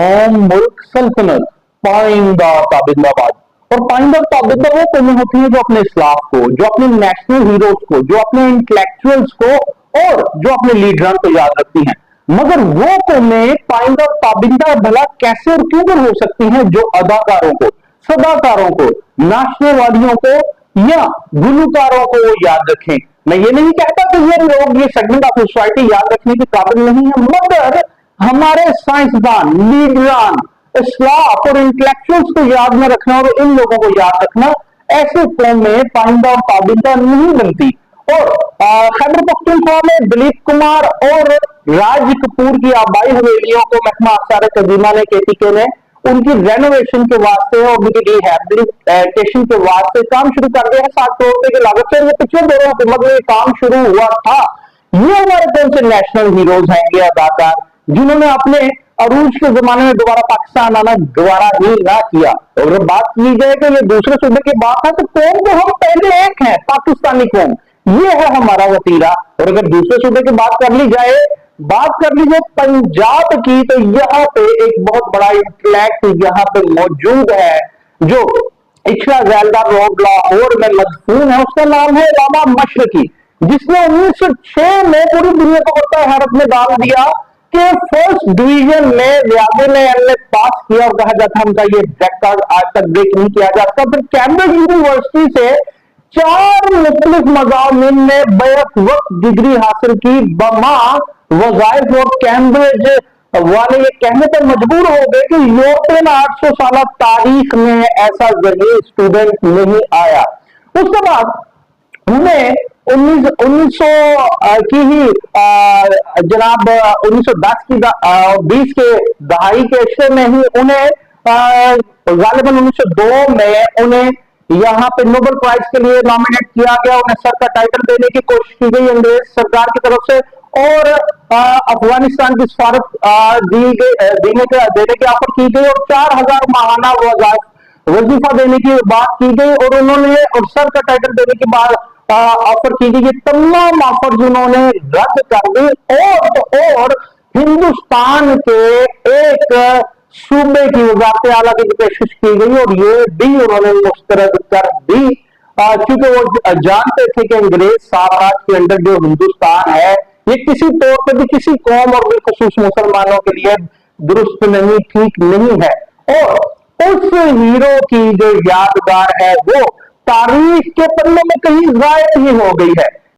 कौम, मुल्क, सल्तनत, पाइंदा ताबिंदाबाद। और पाइंदा ताबिंदा वो कौमें होती हैं जो अपने इस्लाफ को, जो अपने नेशनल हीरोज को, जो अपने इंटेलेक्चुअल्स को और जो अपने लीडर को याद रखती हैं। मगर वो कौमें पाइंदा ताबिंदा भला कैसे और क्यों कर हो सकती हैं जो अदाकारों को, सदाकारों को, नाचनेवालियों को या गुलकारों को वो याद रखें। मैं ये नहीं कहता कि ये लोग, ये सेगमेंट ऑफ सोसाइटी याद रखने के काबिल नहीं है, मगर हमारे साइंसदान, लीडरान, इस्लाफ और इंटेलेक्चुअल्स को याद में रखना और इन लोगों को याद रखना, ऐसे कौम में पाइंदा और ताबिंदा नहीं बनती। और खैबर पख्तूनख्वा में दिलीप कुमार और राज कपूर की आबाई हवेलियों को महकमा आसार कदीमा ने, केटीके ने उनकी रेनोवेशन के वास्ते और उनकी रिहैबिलिटेशन के वास्ते काम शुरू कर दिया है 7 करोड़ रुपए की लागत से। ये पिछले 2 हुकूमत में काम शुरू हुआ था। ये हमारे कौन से नेशनल हीरोज हैं, ये अदाकार जिन्होंने अपने अरूज के जमाने में दोबारा पाकिस्तान आना दोबारा ही ना किया। और अगर बात की जाए कि ये दूसरे सूबे की बात है तो कौम तो हम पहले एक हैं, पाकिस्तानी कौम, ये है हमारा वतीरा। और अगर दूसरे सूबे की बात कर ली जाए पंजाब की, तो यहाँ पे एक बहुत बड़ा इंटेलेक्ट यहाँ पे मौजूद है जो इच्छा जैलदार रोड लाहौर में मदफून है। उसका नाम है अल्लामा मशरकी, जिसने 1906 में पूरी दुनिया को पता हैरत में डाल दिया कि फर्स्ट डिवीजन में रियादी ने एमए पास किया और कहा जाता उनका ये रिकॉर्ड आज तक ब्रेक नहीं किया जा सकता। फिर कैम्ब्रिज यूनिवर्सिटी से 4 मुख्तलिफ मज़ामीन में बैक वक्त डिग्री हासिल की। बमा वज़ाइफ और कैम्ब्रिज वाले ये कहने पर मजबूर हो गए कि यूरोपियन 800 साल तारीख में ऐसा जरूरी स्टूडेंट नहीं आया। उसके बाद उन्हें 1900 की ही जनाब 1910 की 20 के दहाई के अरसे में ही उन्हें गालिबन 1902 में उन्हें यहाँ पे नोबेल प्राइज के लिए नॉमिनेट किया गया। उन्हें सर का टाइटल देने की कोशिश की गई अंग्रेज सरकार की तरफ से और अफगानिस्तान की सफारत देने की ऑफर की गई और 4000 माहाना वजीफा देने की बात की गई और उन्होंने और सर का टाइटल देने के बाद ऑफर की गई। तमाम ऑफर जिन्होंने रद्द कर दी और हिंदुस्तान के एक सूबे की वजारत आला की पेशकश की गई और ये भी उन्होंने मुस्तरद कर दी, क्योंकि वो जानते थे कि अंग्रेज साम्राज्य के अंदर जो हिंदुस्तान है ये किसी तौर पर भी किसी कौम और बिलखुसूस मुसलमानों के लिए दुरुस्त नहीं, ठीक नहीं है। और उस हीरो की जो यादगार है वो तारीख के पन्नों में कहीं गायब ही हो गई है।